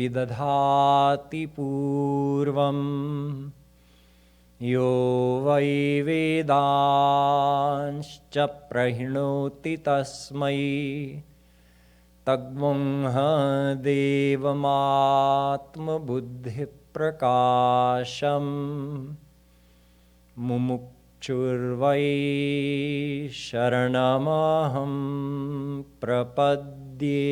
विदधाति पूर्वं यो वै वेदांश्च प्रहिणोति तस्मै तद्मुंह देवमात्मबुद्धिप्रकाशम् मुमुक्षुर्वै शरणमहं प्रपद्ये.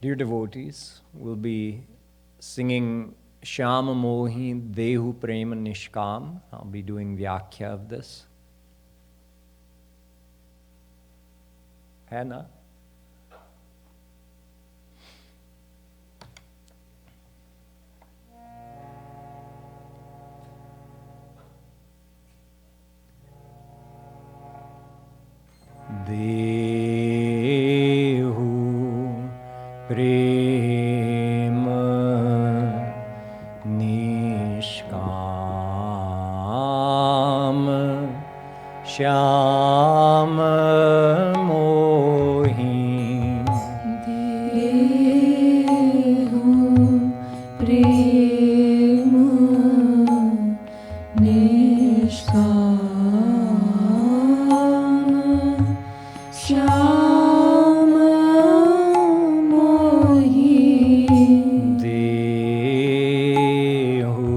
Dear devotees, we'll be singing Shyam, Mohin, Dehu, Prem and Nishkaam. I'll be doing Vyakhya of this. Hannah? Dehu Prema Nishkaam Shyam Mohin. Dehu Prema Nishkaam Shyam Mohin. Dehu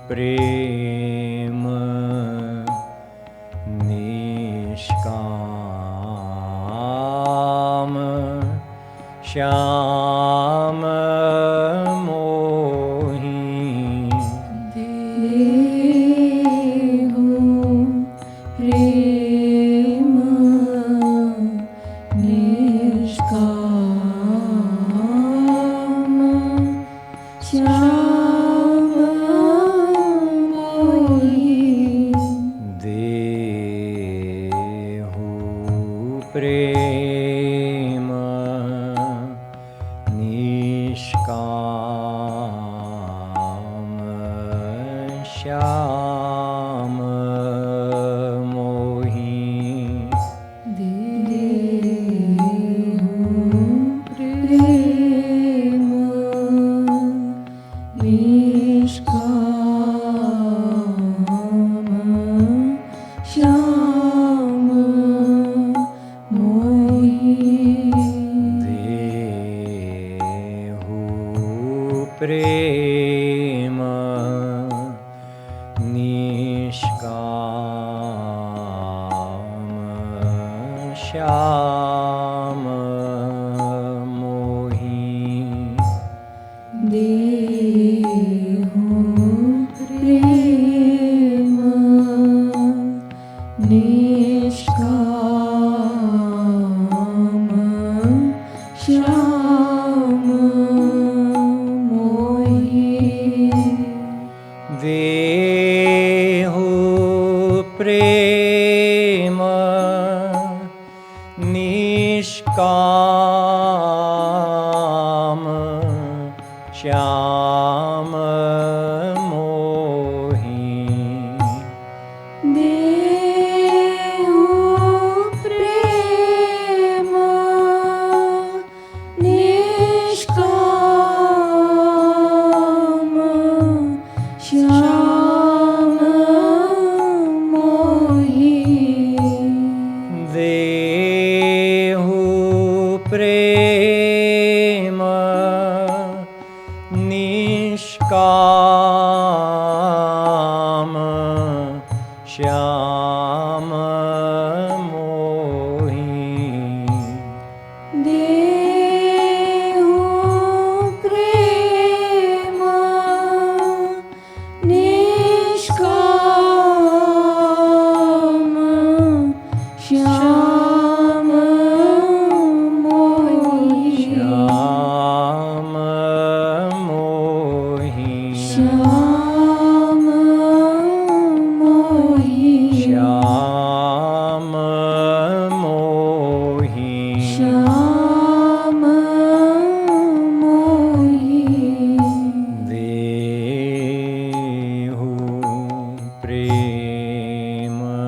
Prema Nishkaam Shyam Mohin. Dehu Prema Nishkaam Shyam Mohin. Dehu Prema Nishkaam Shyam Mohin. Dehu Prema Nishkaam Shyam Mohin. Dehu Prema Nishkaam Shyam Mohin. Dehu Prema Nishkaam Shyam Mohin. Dehu Prema Nishkaam Shyam Mohin. Dehu Prema Nishkaam Shyam Mohin. Dehu Prema Nishkaam Shyam Mohin. Dehu Prema Nishkaam Shyam Mohin. Shyam Mohin. Shyam Mohin. Shyam Mohin. Shyam Mohin. Dehu Prema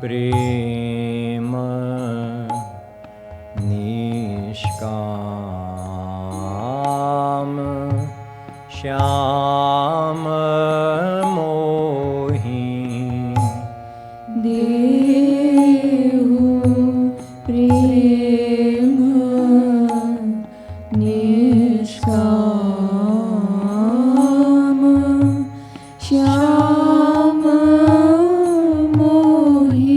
Prem Nishkaam Shyam Mohin Dehu Prem Nishkaam Shyam Mohin.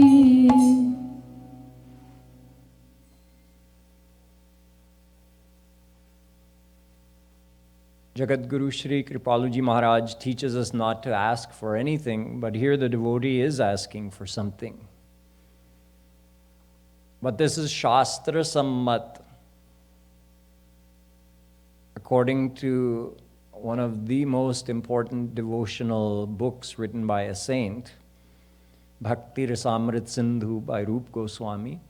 Jagadguru Shri Kripalu Maharaj teaches us not to ask for anything, but here the devotee is asking for something. But this is Shastra Sammat. According to one of the most important devotional books written by a saint, Bhakti Rasamrit Sindhu by Rup Goswami,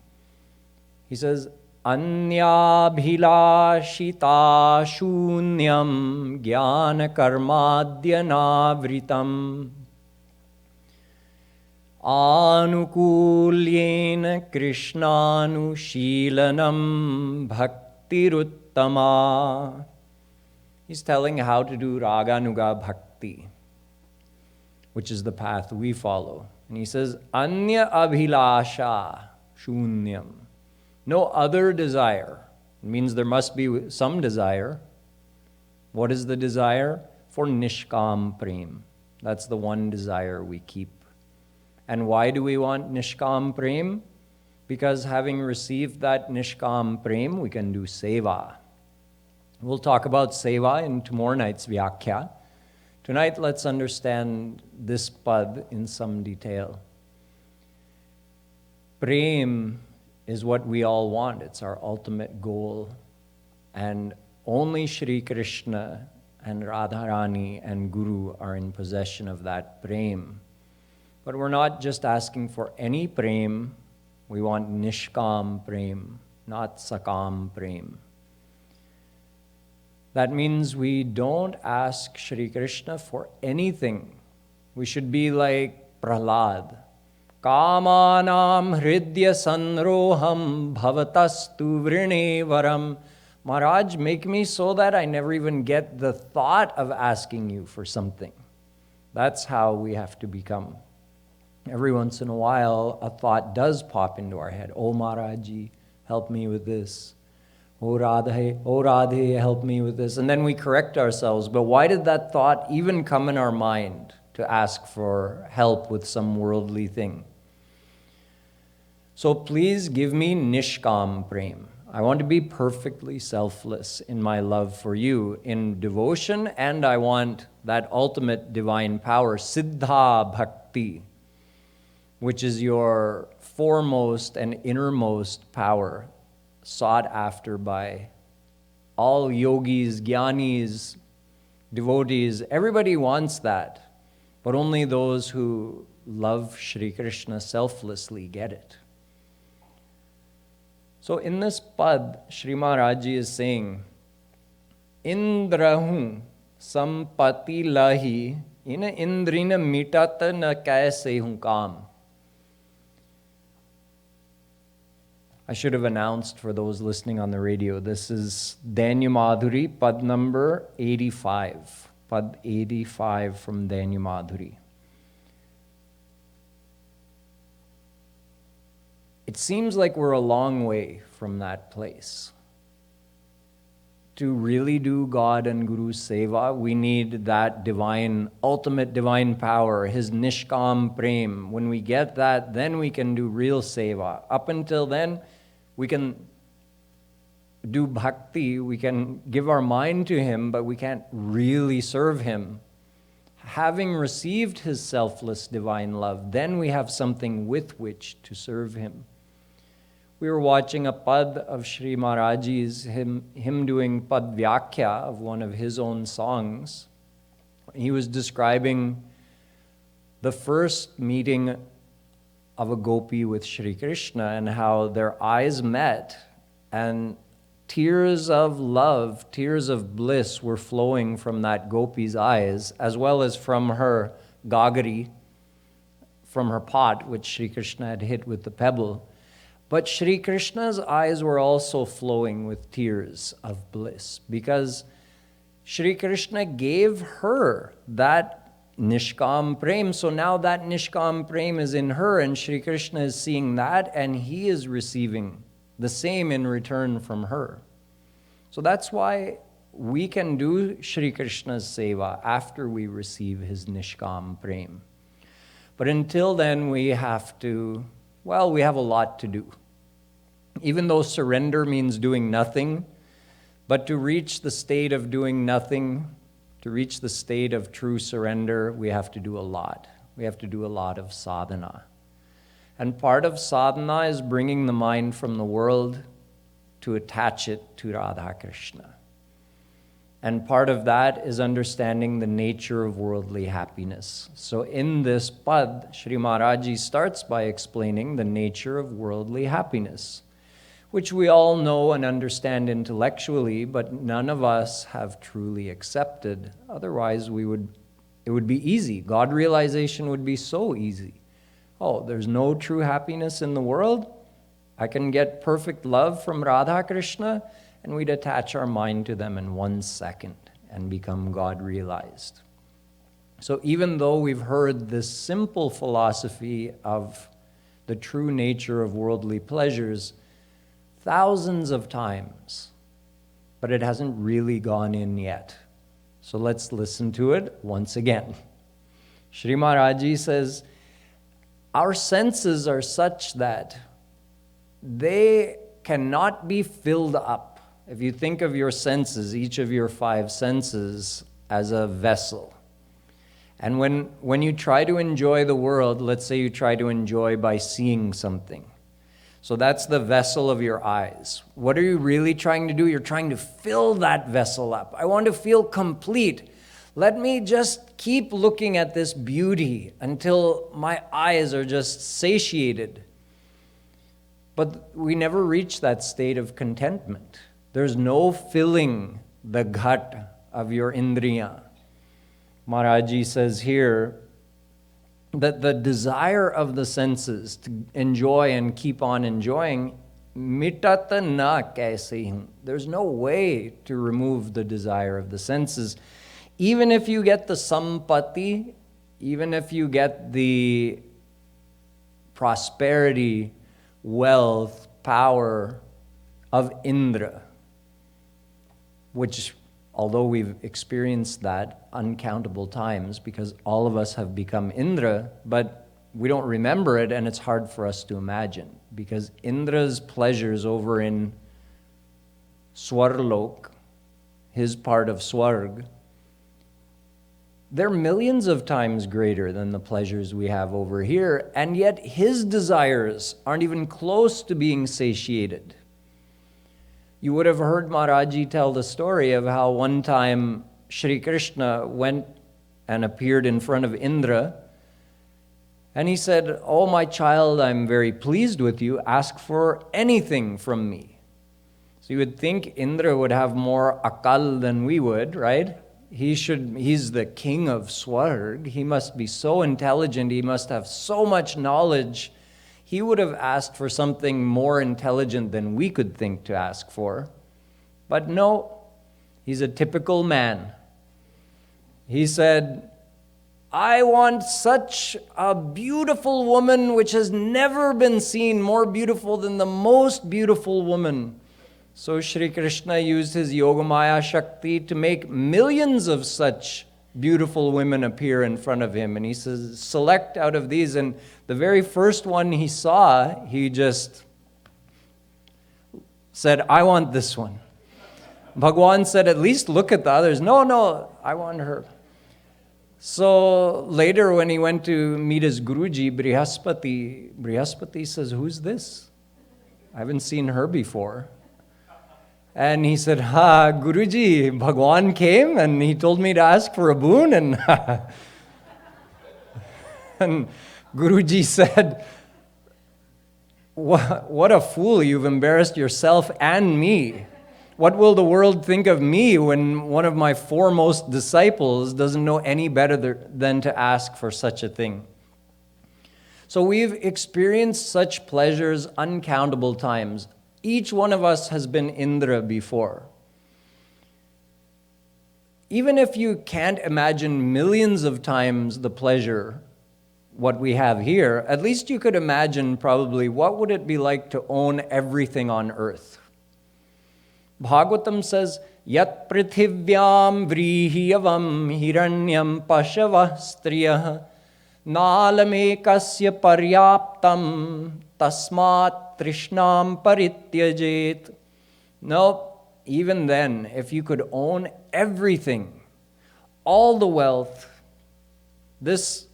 he says, Anyabhilashita shunyam jnana karmadhyanavritam anukulyena krishnanushilanam bhaktiruttama. He's telling how to do raganuga bhakti, which is the path we follow. And he says, Anya abhilasha shunyam. No other desire. It means there must be some desire. What is the desire? For Nishkaam Prem. That's the one desire we keep. And why do we want Nishkaam Prem? Because having received that Nishkaam Prem, we can do seva. We'll talk about seva in tomorrow night's Vyakhya. Tonight, let's understand this pad in some detail. Prem is what we all want. It's our ultimate goal. And only Shri Krishna and Radha Rani and Guru are in possession of that prem. But we're not just asking for any prem. We want Nishkaam Prem, not Sakam Prem. That means we don't ask Shri Krishna for anything. We should be like Prahlad. Kamanam hridya sanroham bhavatastu vrine varam. Maharaj, make me so that I never even get the thought of asking you for something. That's how we have to become. Every once in a while, a thought does pop into our head. Oh Maharajji, help me with this. Oh Radhe, help me with this. And then we correct ourselves. But why did that thought even come in our mind to ask for help with some worldly thing? So please give me Nishkaam Prem. I want to be perfectly selfless in my love for you, in devotion, and I want that ultimate divine power, Siddha Bhakti, which is your foremost and innermost power, sought after by all yogis, jnanis, devotees. Everybody wants that, but only those who love Shri Krishna selflessly get it. So in this pad, Shri Maharaj is saying, Indrahu sampati lahi ina indrina mitata na kaise hun kam. I should have announced for those listening on the radio, this is Danya Madhuri, pad number 85. Pad 85 from Danya Madhuri. It seems like we're a long way from that place. To really do God and Guru Seva, we need that divine, ultimate divine power, His Nishkaam Prem. When we get that, then we can do real Seva. Up until then, we can do bhakti, we can give our mind to Him, but we can't really serve Him. Having received His selfless divine love, then we have something with which to serve Him. We were watching a pad of Shri Maharaj's, him doing pad vyakhya of one of his own songs. He was describing the first meeting of a gopi with Shri Krishna and how their eyes met and tears of love, tears of bliss were flowing from that gopi's eyes, as well as from her gagari, from her pot, which Sri Krishna had hit with the pebble. But Sri Krishna's eyes were also flowing with tears of bliss because Sri Krishna gave her that Nishkaam Prem. So now that Nishkaam Prem is in her, and Sri Krishna is seeing that, and he is receiving the same in return from her. So that's why we can do Sri Krishna's seva after we receive his Nishkaam Prem. But until then, we have a lot to do. Even though surrender means doing nothing, but to reach the state of doing nothing, to reach the state of true surrender, we have to do a lot. We have to do a lot of sadhana. And part of sadhana is bringing the mind from the world to attach it to Radha Krishna. And part of that is understanding the nature of worldly happiness. So in this pad, Shri Maharaj starts by explaining the nature of worldly happiness, which we all know and understand intellectually, but none of us have truly accepted. Otherwise, it would be easy. God realization would be so easy. Oh, there's no true happiness in the world? I can get perfect love from Radha Krishna, and we'd attach our mind to them in 1 second and become God realized. So even though we've heard this simple philosophy of the true nature of worldly pleasures thousands of times, but it hasn't really gone in yet. So let's listen to it once again. Shri Maharaj says, our senses are such that they cannot be filled up. If you think of your senses, each of your 5 senses, as a vessel. And when you try to enjoy the world, let's say you try to enjoy by seeing something. So that's the vessel of your eyes. What are you really trying to do? You're trying to fill that vessel up. I want to feel complete. Let me just keep looking at this beauty until my eyes are just satiated. But we never reach that state of contentment. There's no filling the ghat of your indriya. Maharaji says here that the desire of the senses to enjoy and keep on enjoying, mitata na kaise hu. There's no way to remove the desire of the senses. Even if you get the sampati, even if you get the prosperity, wealth, power of Indra, which, although we've experienced that uncountable times because all of us have become Indra, but we don't remember it, and it's hard for us to imagine because Indra's pleasures over in Swarlok, his part of Swarg, they're millions of times greater than the pleasures we have over here, and yet his desires aren't even close to being satiated. You would have heard Maharaji tell the story of how one time Shri Krishna went and appeared in front of Indra, and he said, "Oh, my child, I'm very pleased with you. Ask for anything from me." So you would think Indra would have more akal than we would, right? He's the king of Swarg. He must be so intelligent. He must have so much knowledge. He would have asked for something more intelligent than we could think to ask for. But no, he's a typical man. He said, "I want such a beautiful woman which has never been seen, more beautiful than the most beautiful woman." So Shri Krishna used his Yogamaya Shakti to make millions of such beautiful women appear in front of him. And he says, select out of these. And the very first one he saw, he just said, "I want this one." Bhagwan said, "At least look at the others." No, I want her. So later when he went to meet his Guruji, Brihaspati says, "Who's this? I haven't seen her before." And he said, "Guruji, Bhagwan came and he told me to ask for a boon." And, and Guruji said, what a fool, you've embarrassed yourself and me. What will the world think of me when one of my foremost disciples doesn't know any better than to ask for such a thing? So we've experienced such pleasures uncountable times. Each one of us has been Indra before. Even if you can't imagine millions of times the pleasure, what we have here, at least you could imagine probably what would it be like to own everything on earth. Bhagavatam says, Yat prithivyam vrihiyavam hiranyam pashavah striyah nalamekasya paryaptam tasmat trishnam parityajet. No, even then, if you could own everything, all the wealth, this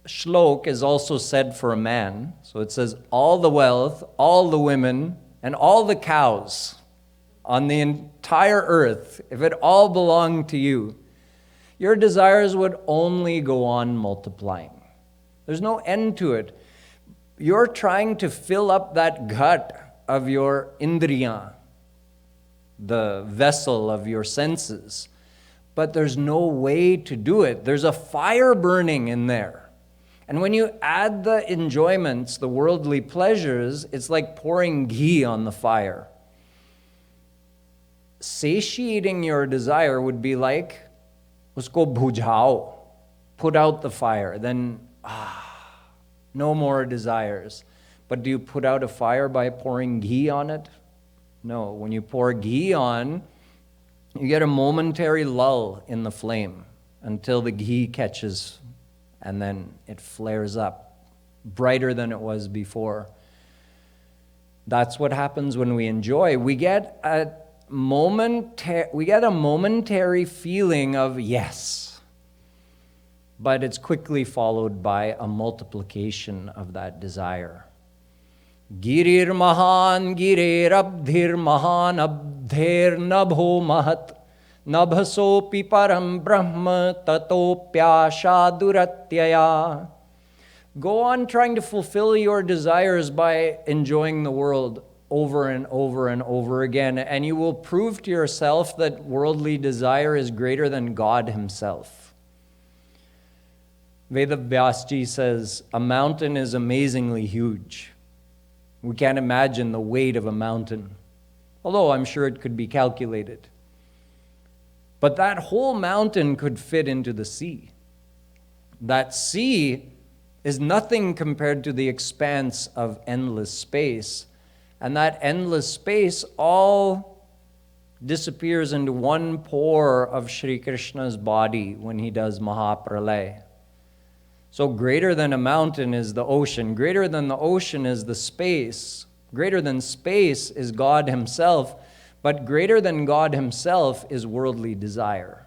shlok is also said for a man. So it says all the wealth, all the women, and all the cows on the entire earth, if it all belonged to you, your desires would only go on multiplying. There's no end to it. You're trying to fill up that gut of your indriya, the vessel of your senses, but there's no way to do it. There's a fire burning in there. And when you add the enjoyments, the worldly pleasures, it's like pouring ghee on the fire. Satiating your desire would be like, usko bhujhao, put out the fire, then no more desires. But do you put out a fire by pouring ghee on it? No, when you pour ghee on, you get a momentary lull in the flame until the ghee catches and then it flares up, brighter than it was before. That's what happens when we enjoy. We get a momentary feeling of yes, but it's quickly followed by a multiplication of that desire. Girir mahan girer abdhir mahan abdher nabho mahat nabhasopi param brahma tatopyasha duratyaya. Go on trying to fulfill your desires by enjoying the world over and over and over again, and you will prove to yourself that worldly desire is greater than God Himself. Vedavyasji says, a mountain is amazingly huge. We can't imagine the weight of a mountain, although I'm sure it could be calculated. But that whole mountain could fit into the sea. That sea is nothing compared to the expanse of endless space. And that endless space all disappears into one pore of Shri Krishna's body when he does Mahapralay. So greater than a mountain is the ocean. Greater than the ocean is the space. Greater than space is God Himself. But greater than God Himself is worldly desire.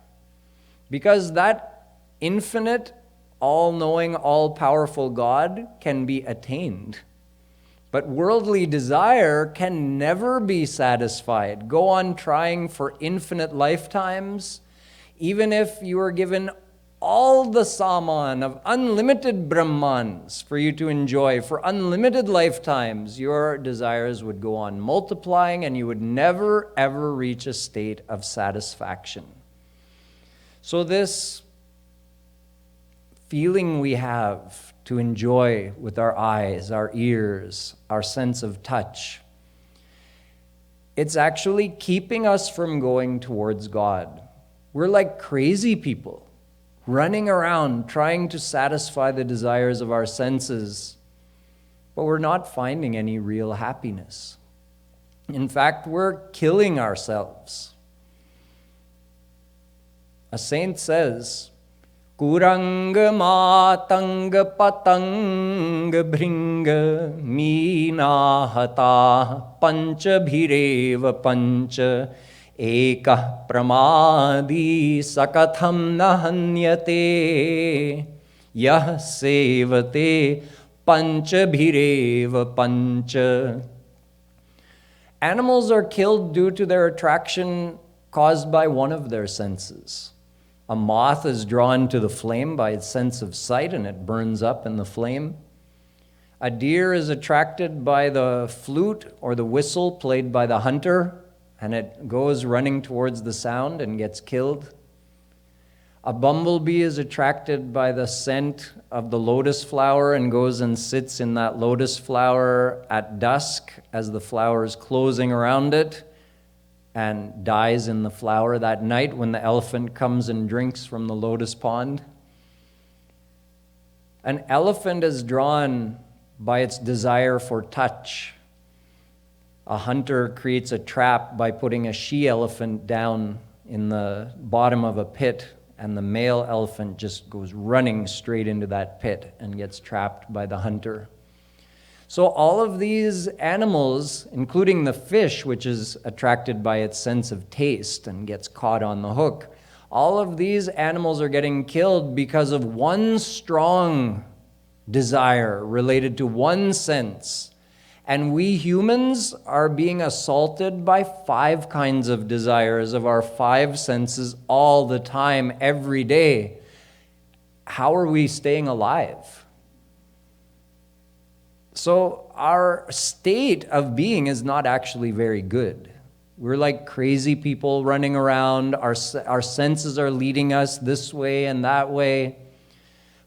Because that infinite, all-knowing, all-powerful God can be attained. But worldly desire can never be satisfied. Go on trying for infinite lifetimes, even if you are given all the saman of unlimited Brahmans for you to enjoy for unlimited lifetimes, your desires would go on multiplying and you would never ever reach a state of satisfaction. So this feeling we have to enjoy with our eyes, our ears, our sense of touch, it's actually keeping us from going towards God. We're like crazy people, running around trying to satisfy the desires of our senses, but we're not finding any real happiness. In fact, we're killing ourselves. A saint says, Kuranga matanga patanga bhringa meenahata pancha bhireva pancha ekah pramadi sakatham nahanyate yah sevate pancha bhireva pancha. Animals are killed due to their attraction caused by one of their senses. A moth is drawn to the flame by its sense of sight and it burns up in the flame. A deer is attracted by the flute or the whistle played by the hunter and it goes running towards the sound and gets killed. A bumblebee is attracted by the scent of the lotus flower and goes and sits in that lotus flower at dusk as the flower is closing around it and dies in the flower that night when the elephant comes and drinks from the lotus pond. An elephant is drawn by its desire for touch. A hunter creates a trap by putting a she-elephant down in the bottom of a pit, and the male elephant just goes running straight into that pit and gets trapped by the hunter. So all of these animals, including the fish, which is attracted by its sense of taste and gets caught on the hook, all of these animals are getting killed because of one strong desire related to one sense. And we humans are being assaulted by 5 kinds of desires of our 5 senses all the time, every day. How are we staying alive? So our state of being is not actually very good. We're like crazy people running around. Our senses are leading us this way and that way.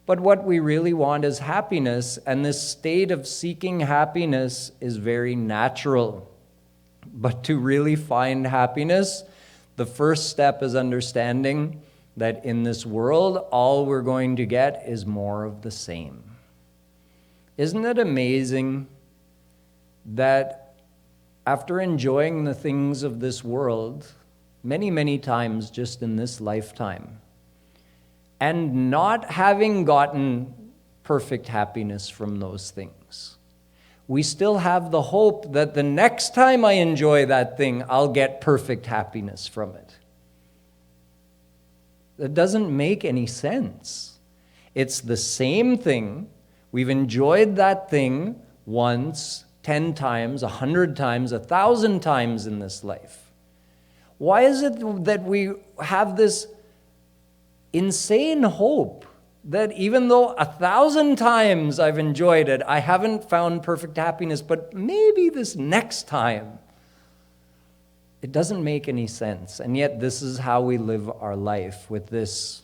But what we really want is happiness, and this state of seeking happiness is very natural. But to really find happiness, the first step is understanding that in this world, all we're going to get is more of the same. Isn't it amazing that after enjoying the things of this world many, many times just in this lifetime, and not having gotten perfect happiness from those things, we still have the hope that the next time I enjoy that thing, I'll get perfect happiness from it. That doesn't make any sense. It's the same thing. We've enjoyed that thing once, 10 times, 100 times, 1,000 times in this life. Why is it that we have this insane hope that even though 1,000 times I've enjoyed it, I haven't found perfect happiness, but maybe this next time? It doesn't make any sense. And yet this is how we live our life, with this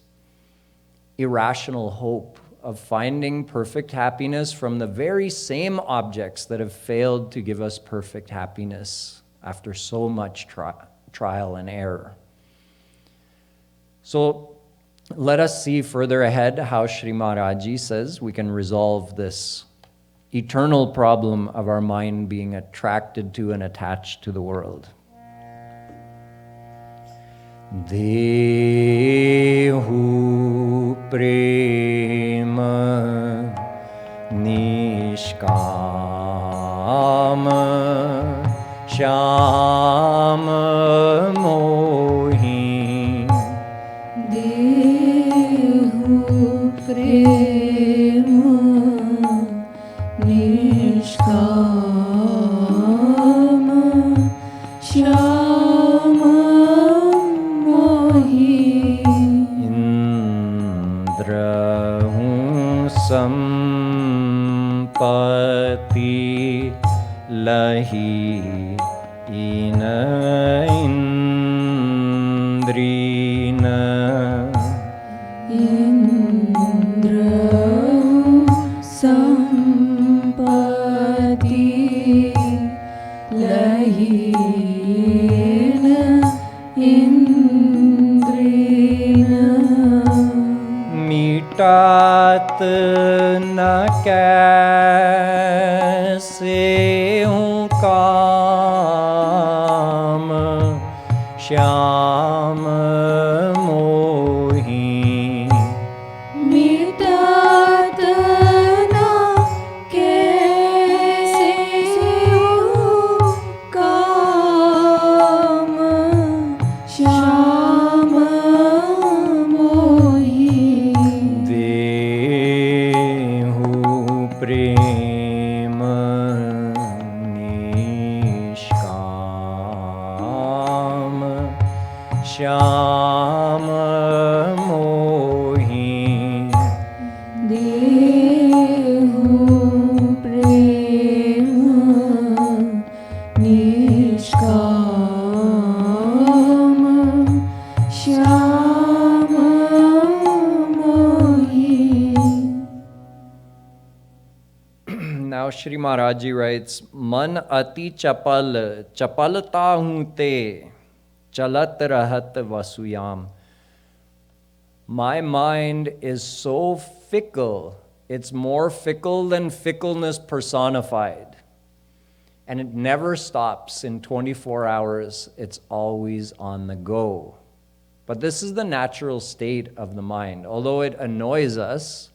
irrational hope of finding perfect happiness from the very same objects that have failed to give us perfect happiness after so much trial and error. So let us see further ahead how Shri Maharajji says we can resolve this eternal problem of our mind being attracted to and attached to the world. Dehu Prem Nishkaam Shyam Mohin. Dehu Prem Nishkaam Shyam Mohin. Indrahu Sampati Lahi Ina Indrina. Indrahu Sampati Lahina Indrina. Mitat na kaise hu kaam Shyam Mohin. मिटात ना कैसे हो काम श्याम मोही. Dehu Prem Nishkaam Shyam Mohin. देहु प्रेम निष्काम Shyam Shri Maharaj writes, Man ati chapal, chapalta hu te, chalat rahat vasuyam. My mind is so fickle, it's more fickle than fickleness personified. And it never stops in 24 hours, it's always on the go. But this is the natural state of the mind. Although it annoys us,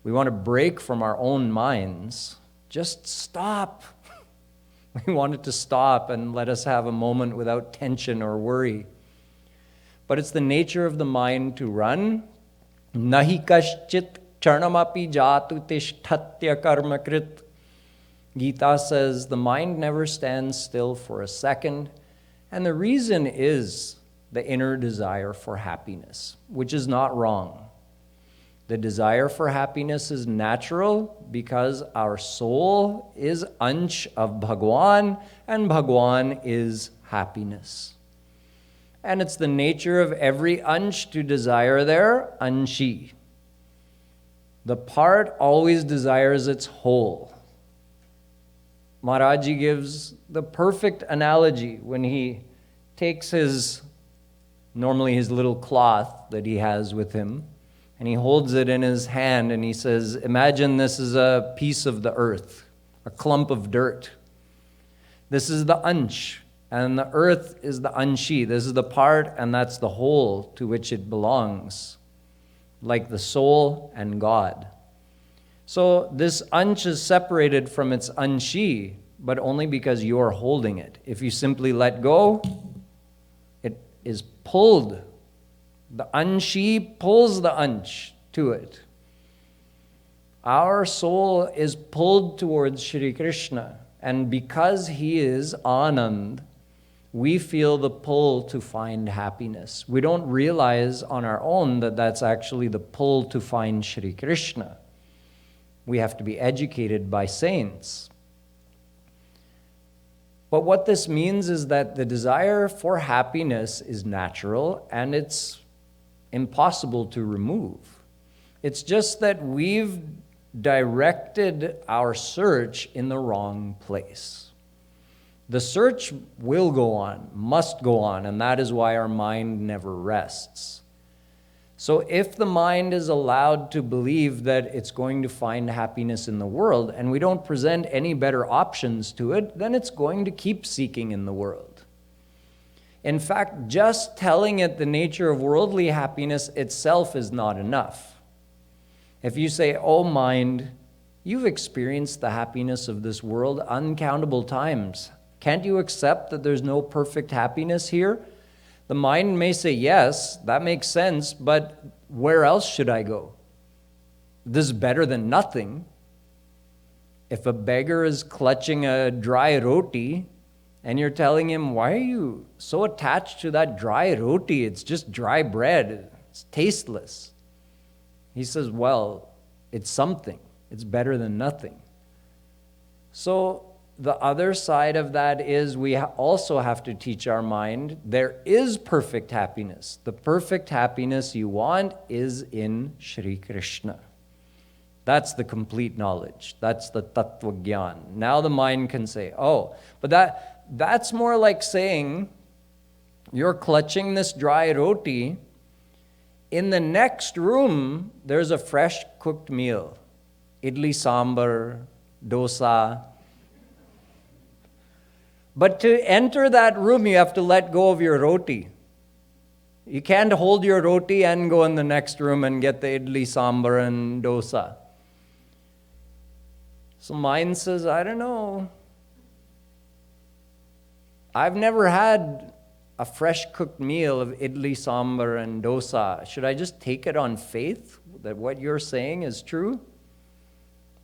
we want to break from our own minds. Just stop. We want it to stop and let us have a moment without tension or worry. But it's the nature of the mind to run. Nahi kaschit charnamapi jatu tishthatya karmakrit. Gita says the mind never stands still for a second. And the reason is the inner desire for happiness, which is not wrong. The desire for happiness is natural because our soul is ansh of Bhagwan, and Bhagwan is happiness. And it's the nature of every ansh to desire their anshi. The part always desires its whole. Maharaji gives the perfect analogy when he takes normally his little cloth that he has with him, and he holds it in his hand and he says, imagine this is a piece of the earth, a clump of dirt. This is the ansh, and the earth is the anshi. This is the part, and that's the whole to which it belongs, like the soul and God. So this ansh is separated from its anshi, but only because you're holding it. If you simply let go, it is pulled. The anshi pulls the ansh to it. Our soul is pulled towards Shri Krishna, and because he is Anand, we feel the pull to find happiness. We don't realize on our own that that's actually the pull to find Shri Krishna. We have to be educated by saints. But what this means is that the desire for happiness is natural and it's impossible to remove. It's just that we've directed our search in the wrong place. The search will go on, must go on, and that is why our mind never rests. So if the mind is allowed to believe that it's going to find happiness in the world, and we don't present any better options to it, then it's going to keep seeking in the world. In fact, just telling it the nature of worldly happiness itself is not enough. If you say, oh mind, you've experienced the happiness of this world uncountable times. Can't you accept that there's no perfect happiness here? The mind may say, yes, that makes sense, but where else should I go? This is better than nothing. If a beggar is clutching a dry roti and you're telling him, why are you so attached to that dry roti? It's just dry bread. It's tasteless. He says, well, it's something. It's better than nothing. So the other side of that is we also have to teach our mind there is perfect happiness. The perfect happiness you want is in Shri Krishna. That's the complete knowledge. That's the Tattva Gyan. Now the mind can say, oh, but that's more like saying you're clutching this dry roti. In the next room, there's a fresh cooked meal. Idli sambar, dosa. But to enter that room, you have to let go of your roti. You can't hold your roti and go in the next room and get the idli sambar and dosa. So mind says, I don't know. I've never had a fresh cooked meal of idli sambar and dosa. Should I just take it on faith that what you're saying is true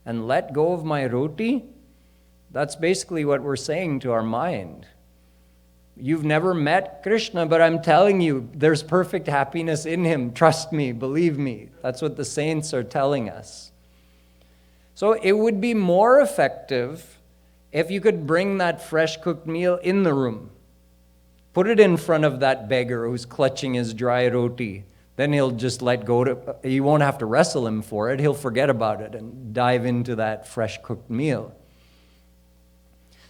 and let go of my roti? That's basically what we're saying to our mind. You've never met Krishna, but I'm telling you, there's perfect happiness in him. Trust me, believe me. That's what the saints are telling us. So it would be more effective if you could bring that fresh cooked meal in the room. Put it in front of that beggar who's clutching his dry roti. Then he'll just let go. You won't have to wrestle him for it. He'll forget about it and dive into that fresh cooked meal.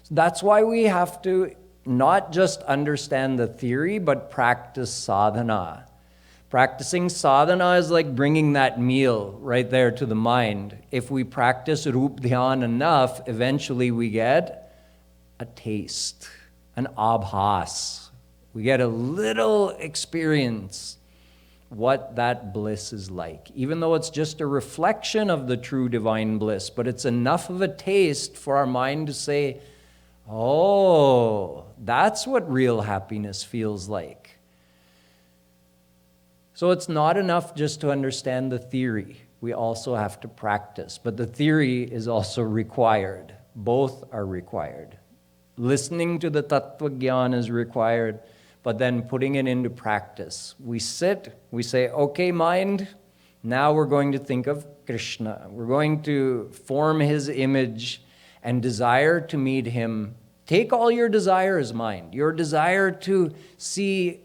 So that's why we have to not just understand the theory, but practice sadhana. Practicing sadhana is like bringing that meal right there to the mind. If we practice Rup Dhyan enough, eventually we get a taste, an abhas. We get a little experience what that bliss is like, even though it's just a reflection of the true divine bliss, but it's enough of a taste for our mind to say, oh, that's what real happiness feels like. So it's not enough just to understand the theory. We also have to practice, but the theory is also required. Both are required. Listening to the Tattva Gyan is required, but then putting it into practice. We sit, we say, okay, mind, now we're going to think of Krishna. We're going to form his image and desire to meet him. Take all your desires, mind. Your desire to see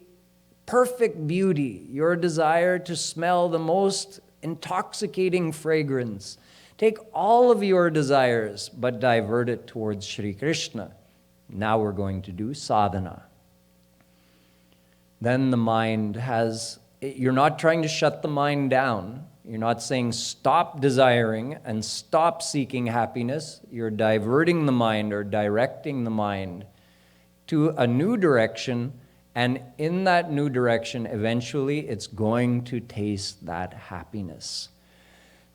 perfect beauty, your desire to smell the most intoxicating fragrance. Take all of your desires, but divert it towards Shri Krishna. Now we're going to do sadhana. Then the mind has, you're not trying to shut the mind down. You're not saying stop desiring and stop seeking happiness. You're diverting the mind or directing the mind to a new direction, and in that new direction, eventually it's going to taste that happiness.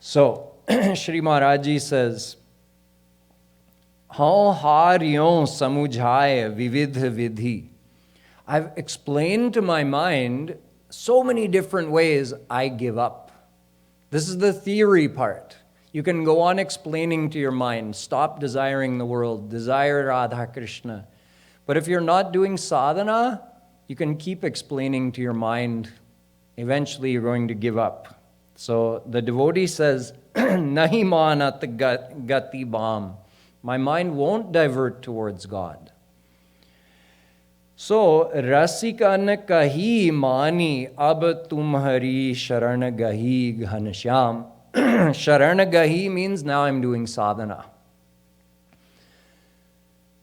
So, Shri Maharaj says, "How haryon samujhaya vividh vidhi." I've explained to my mind so many different ways I give up. This is the theory part. You can go on explaining to your mind, stop desiring the world, desire Radha Krishna. But if you're not doing sadhana, you can keep explaining to your mind. Eventually you're going to give up. So the devotee says, Nahi manat gati bam. My mind won't divert towards God. So, rasikan kahi mani ab tumhari sharan gahi ghanashyam. Sharan gahi means now I'm doing sadhana.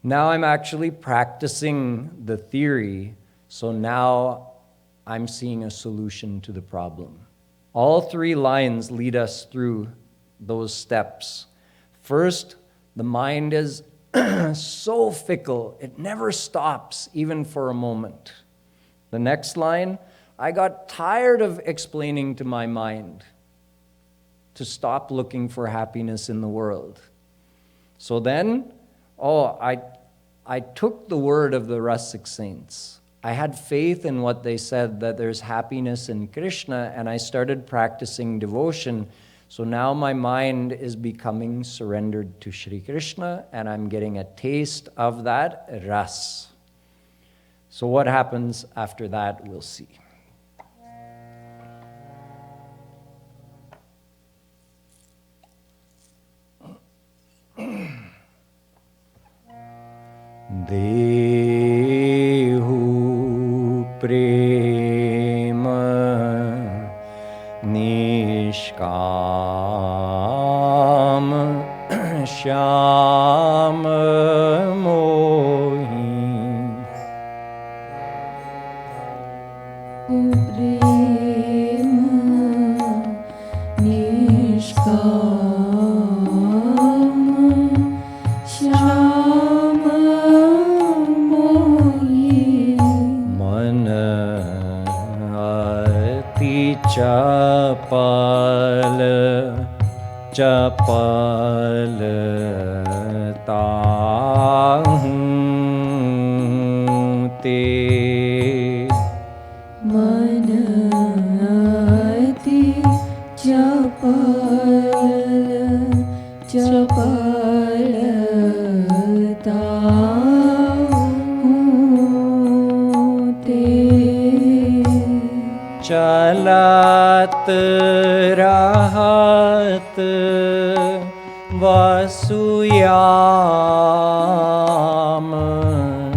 Now I'm actually practicing the theory, so now I'm seeing a solution to the problem. All three lines lead us through those steps. First, the mind is so fickle, it never stops, even for a moment. The next line, I got tired of explaining to my mind to stop looking for happiness in the world. So then, I took the word of the Rasik saints. I had faith in what they said, that there's happiness in Krishna, and I started practicing devotion. So now my mind is becoming surrendered to Shri Krishna, and I'm getting a taste of that ras. So what happens after that, we'll see. Dehu Prem Nishkaam Shyam Mohin Prem Nishkaam Shyam Mohin Manati Chapal Chapal Tahu Te Manati Chapal Chapal Tahu Te Chalat Rahat Vasuyam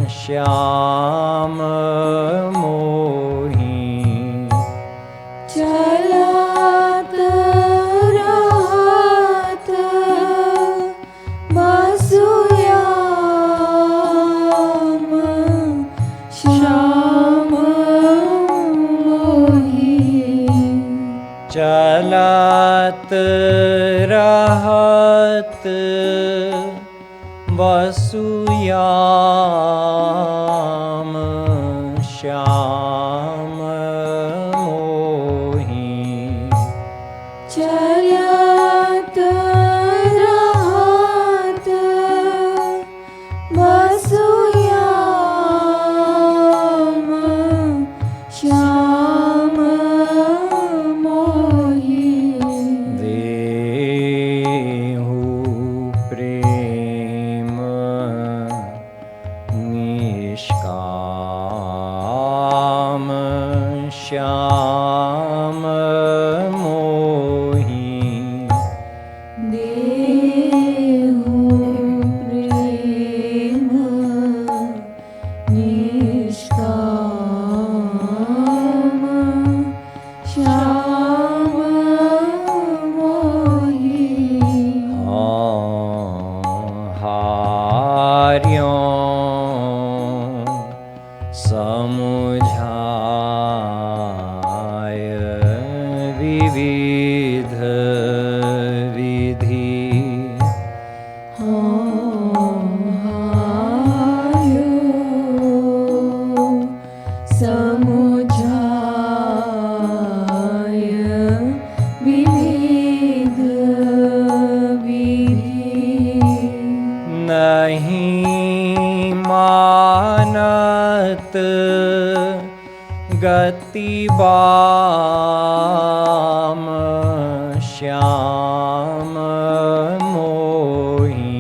Shyam Mohin Chalat Rahat Vasuyam Suyam Shyam Mohin चलत रहत बसुयाम श्याम मोहि देहु प्रेम निष्काम श्याम मोहि देहु प्रेम निष्काम श्याम मोहि हार्यों समुझाय विविध विधि समुझाय विविध विधि नहीं मानत गति बाम श्याम मोहि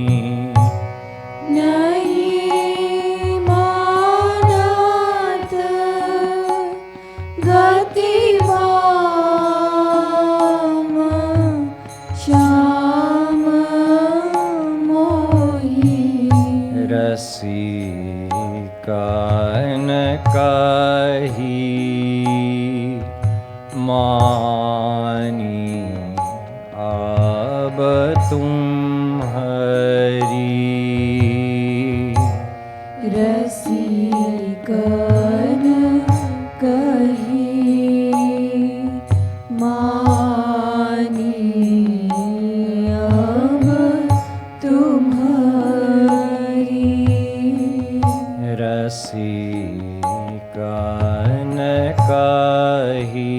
नहीं मानत गतिवाम श्याम मोहि रसिकन कही मानी अब तुम हरी रसिकन कही मानी अब तुम्हारी रसिकन कही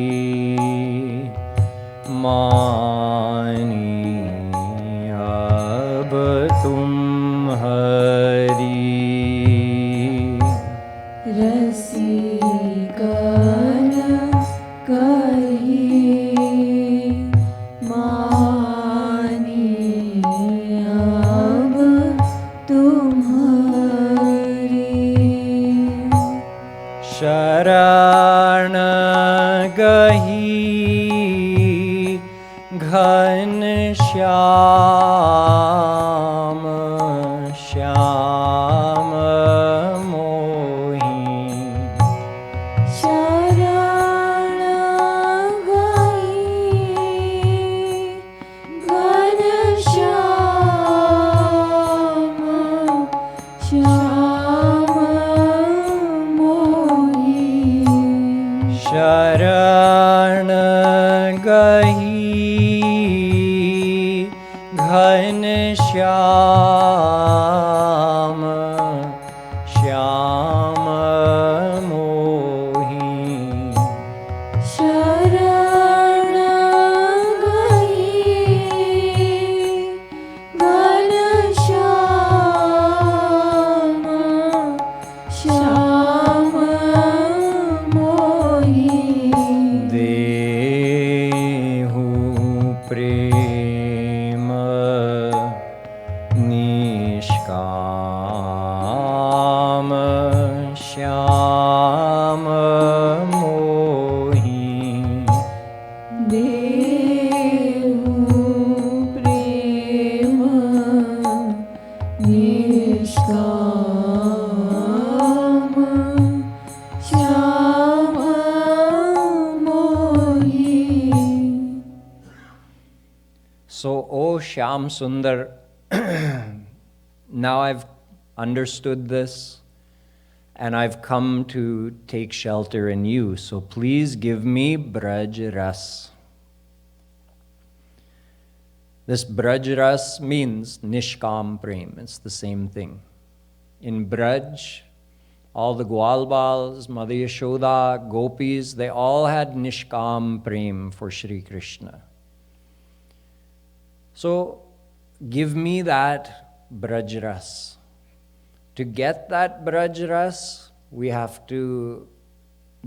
मानी अब तुम हरी रसिकन कही मानी अब तुम्हारी शरण गही घन श्याम श्याम मोहि शरण गई घन श्याम श्याम मोहि शरण गही घन श्याम श्याम मोहि शरण गई घन श्याम श्याम मोहि देहु प्रेम निष्काम श्याम मोहि देहु प्रेम निष्काम श्याम मोहि So, O Shyam Sundar, now I've understood this and I've come to take shelter in you. So please give me Braj Ras. This Braj Ras means Nishkaam Prem. It's the same thing. In Braj, all the Gwalbals, Mother Yashoda, Gopis, they all had Nishkaam Prem for Shri Krishna. So give me that Braj Ras. To get that Braj Ras, we have to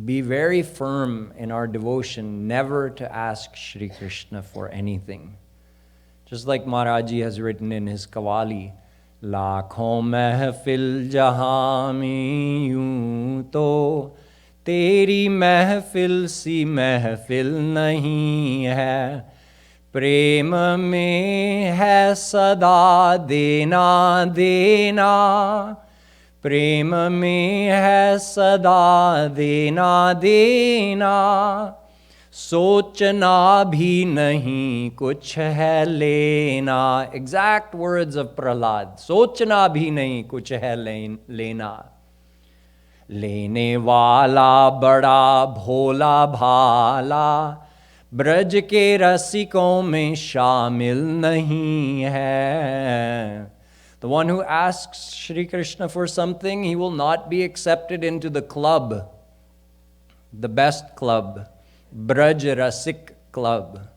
be very firm in our devotion, never to ask Shri Krishna for anything. Just like Maharaj has written in his Kawali, लाखों महफिल जहाँ में यूं तो तेरी महफिल सी महफिल नहीं है, प्रेम में है सदा देना देना, प्रेम में है सदा देना देना, सोचना भी नहीं कुछ है लेना. Exact words of Prahlad. सोचना भी नहीं कुछ है लेना. लेने वाला बड़ा भोला भाला, ब्रज के रसिकों में शामिल नहीं है. The one who asks Shri Krishna for something, he will not be accepted into the club, the best club, Braj Rasik Club.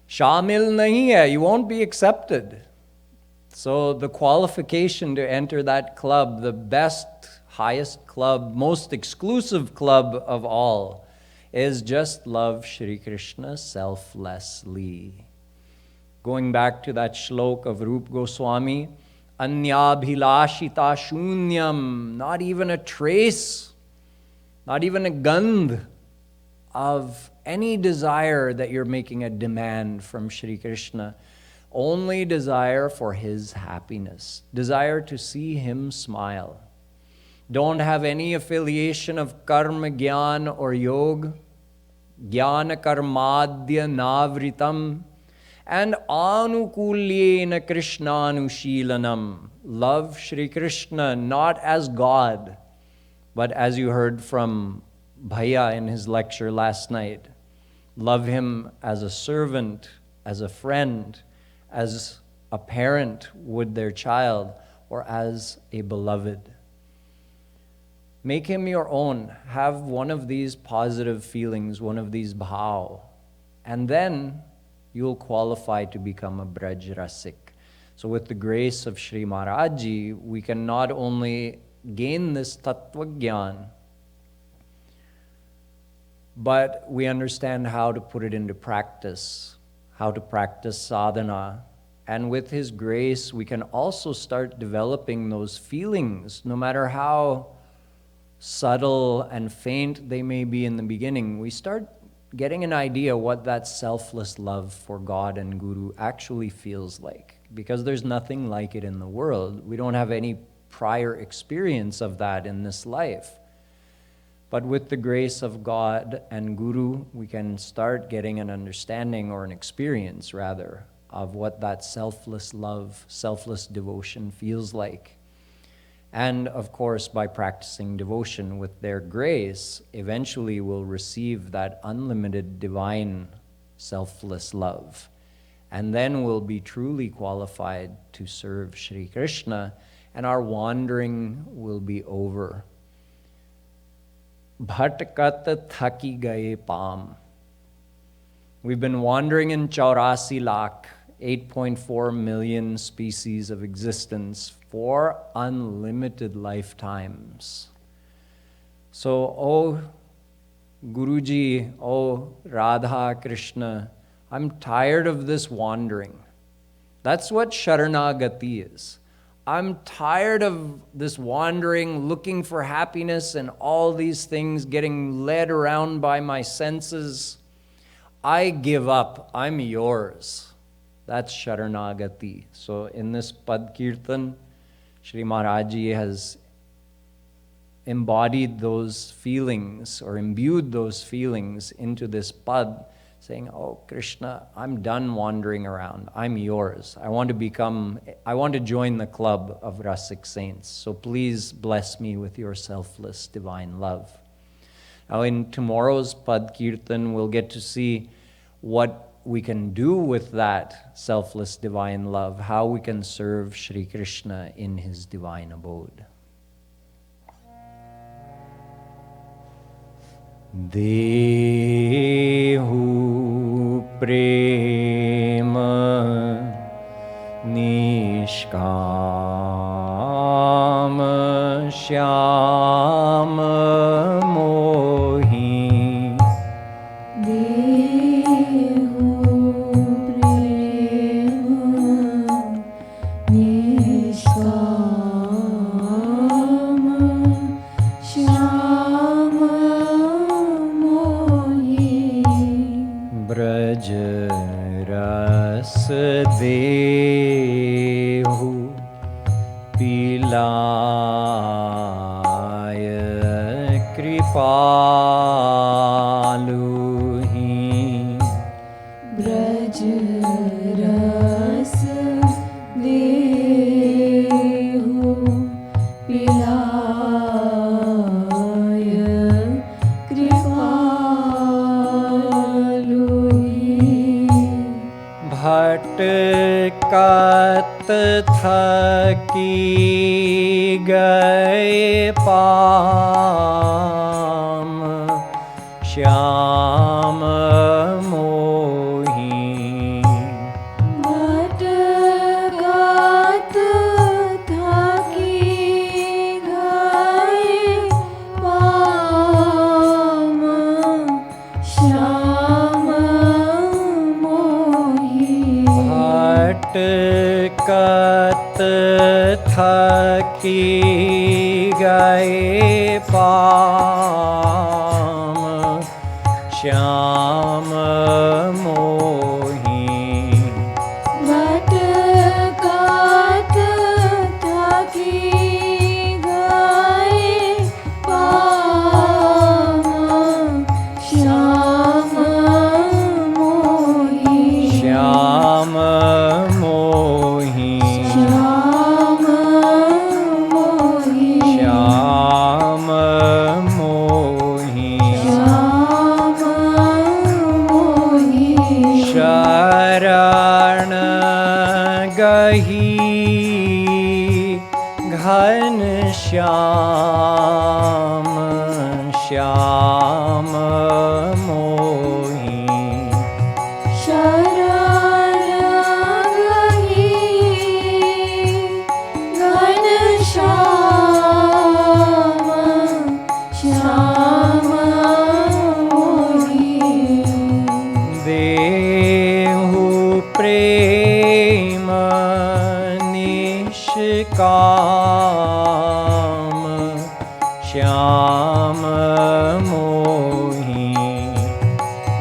Shamil nahi hai, you won't be accepted. So the qualification to enter that club, the best, highest club, most exclusive club of all, is just love Shri Krishna selflessly. Going back to that shlok of Rup Goswami, Anyabhilashita shunyam, not even a trace, not even a gandh of any desire that you're making a demand from Shri Krishna. Only desire for his happiness, desire to see him smile. Don't have any affiliation of karma, gyan or yoga, jnana karmadya navritam, and anukulyena krishnanushilanam. Love Shri Krishna not as God, but as you heard from Bhaiya in his lecture last night, love him as a servant, as a friend, as a parent would their child, or as a beloved. Make him your own. Have one of these positive feelings, one of these bhav, and then you'll qualify to become a Braj Rasik. So with the grace of Shri Maharajji, we can not only gain this Tattva Gyan, but we understand how to put it into practice, how to practice sadhana. And with his grace, we can also start developing those feelings, no matter how subtle and faint they may be in the beginning. We start getting an idea what that selfless love for God and Guru actually feels like, because there's nothing like it in the world. We don't have any prior experience of that in this life. But with the grace of God and Guru, we can start getting an understanding, or an experience rather, of what that selfless love, selfless devotion feels like. And of course, by practicing devotion with their grace, eventually we'll receive that unlimited divine selfless love. And then we'll be truly qualified to serve Shri Krishna, and our wandering will be over. Bhatkat thaki gaye paam. We've been wandering in 84 lakh, 8.4 million species of existence for unlimited lifetimes. So, oh Guruji, oh Radha Krishna, I'm tired of this wandering. That's what Sharanagati is. I'm tired of this wandering, looking for happiness and all these things, getting led around by my senses. I give up. I'm yours. That's Sharanagati. So in this Pad Kirtan, Shri Maharajji has embodied those feelings, or imbued those feelings into this Pad, saying, oh Krishna, I'm done wandering around. I'm yours. I want to join the club of Rasik saints. So please bless me with your selfless divine love. Now in tomorrow's Pad Kirtan, we'll get to see what we can do with that selfless divine love, how we can serve Shri Krishna in his divine abode. Dehu Prema Nishkaam Shyam Mohin Dehu Prema Nishkaam Shyam Mohin Braj Ras Dehu Pilaya Kripalu Braj Ras Dehu Pilaya Kripalu भटकत थकी गए palm Shyam मोही भटकत थकी गए palm Shyam मोही भटकत थकी गए पाम श्याम मोही भटकत थकी गए पाम श्याम मोही श्याम मोही श्याम मोही श्याम मोही श्याम मोही शरण गही घन श्याम श्याम मोही शरण गही घनश्याम श्याम मोही देहु प्रेम निष्काम श्याम मोही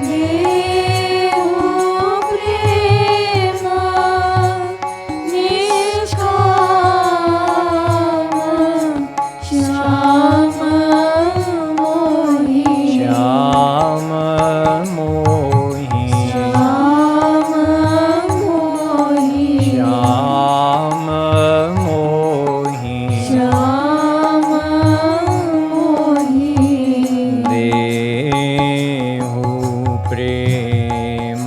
देहु प्रेम निष्काम श्याम मोही श्याम मोही श्याम मोही श्याम मोही श्याम मोही देहु प्रेम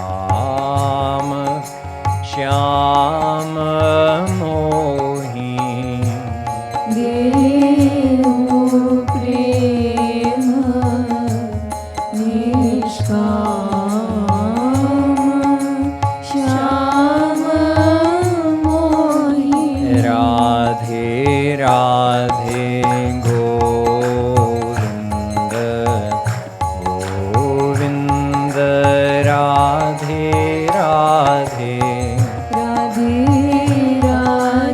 निष्काम श्याम मोही देहु प्रेम निष्काम श्याम मोही Radhe Radhe Govind Govind Radhe Radhe Radhe Radhe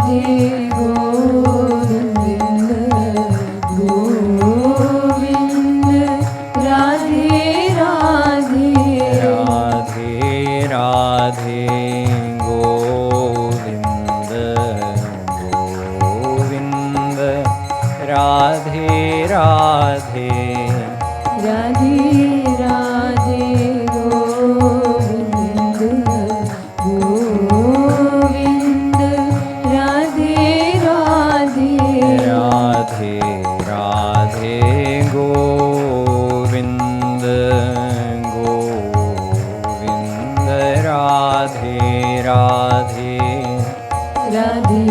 Radhe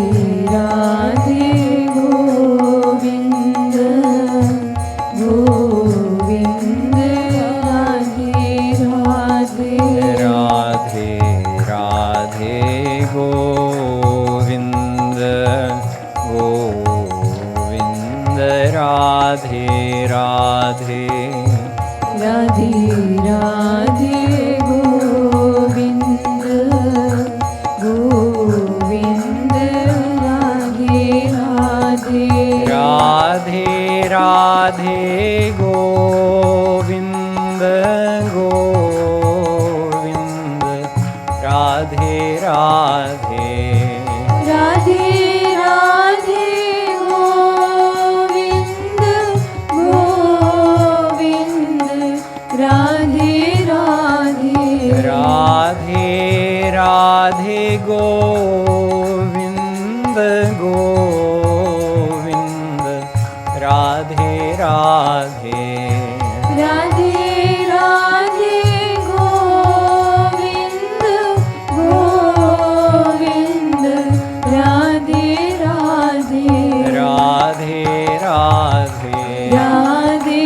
Radhe Govind Govind Radhe Radhe Radhe Radhe Govind Govind Radhe Radhe Radhe Radhe Govind Govind Radhe Radhe Radhe Radhe Govind Govind Radhe Radhe Radhe Radhe Govind Govind Radhe Radhe Radhe Radhe Govind Govind Radhe Radhe Radhe Radhe Govind Govind Radhe Radhe Radhe Radhe Radhe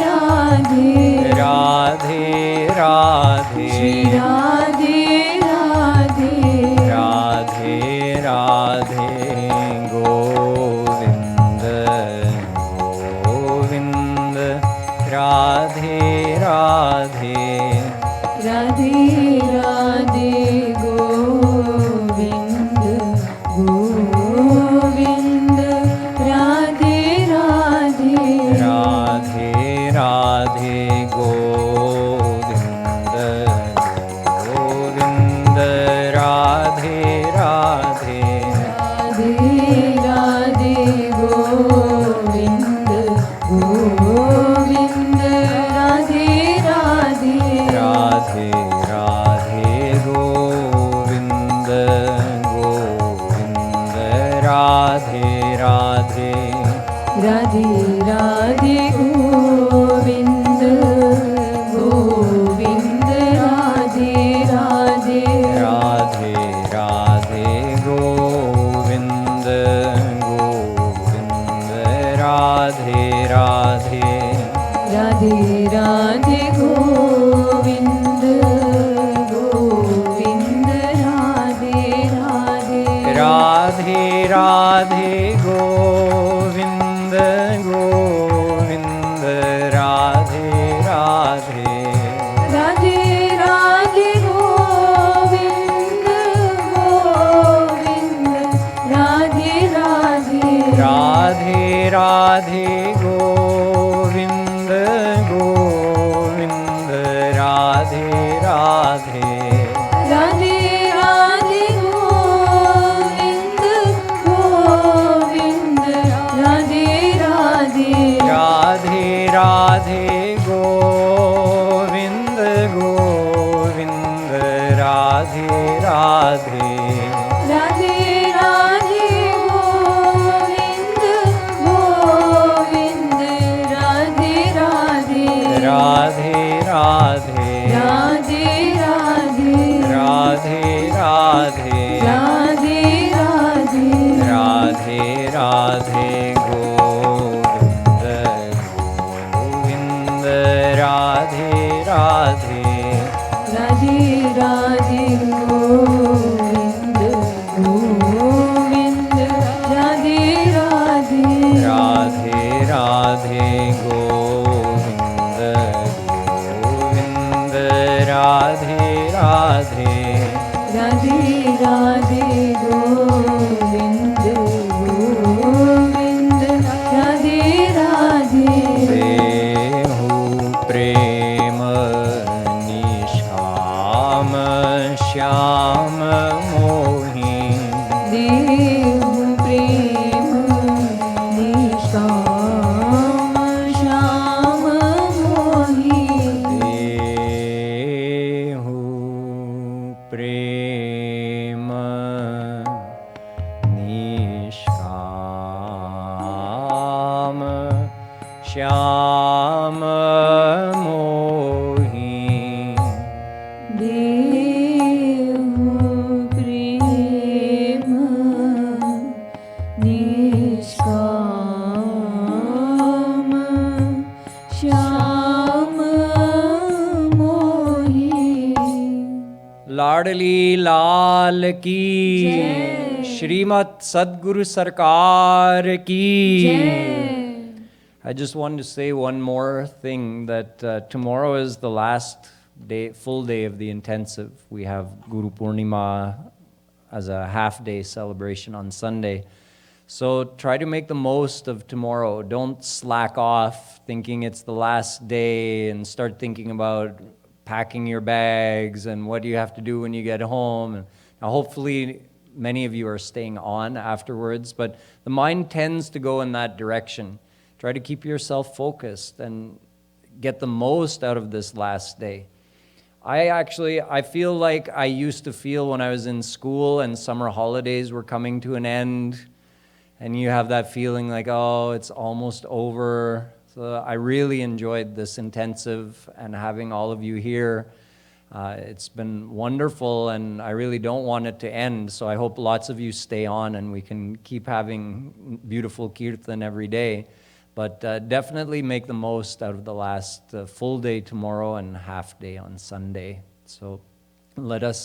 Radhe Radhe Radhe Shri Radhe Radhe Radhe Radhe Govind Govind Radhe Radhe Radhe Radhe Govind Govind Radhe Radhe Radhe Radhe Govind Govind Radhe Radhe Radhe Radhe Govind Govind Radhe Radhe Radhe Radhe Govind Govind Radhe Radhe Radhe Radhe Govind Govind Radhe Radhe Radhe Radhe Govind Govind Radhe Radhe Radhe Radhe Govind Govind Radhe Radhe Radhe Radhe Govind Govind Radhe Radhe Radhe Radhe Govind Govind Radhe Radhe Radhe Radhe Govind Govind Radhe Radhe Radhe Radhe Govind Govind Lal ki, Jai. Shrimat Sadguru Sarkar ki. Jai. I just wanted to say one more thing, that tomorrow is the last day, full day of the intensive. We have Guru Purnima as a half-day celebration on Sunday. So try to make the most of tomorrow. Don't slack off thinking it's the last day and start thinking about packing your bags and what you have to do when you get home. And now hopefully many of you are staying on afterwards, but the mind tends to go in that direction. Try to keep yourself focused and get the most out of this last day. I feel like I used to feel when I was in school and summer holidays were coming to an end, and you have that feeling like, oh, it's almost over. So I really enjoyed this intensive and having all of you here. It's been wonderful, and I really don't want it to end. So I hope lots of you stay on and we can keep having beautiful kirtan every day. But definitely make the most out of the last full day tomorrow and half day on Sunday. So let us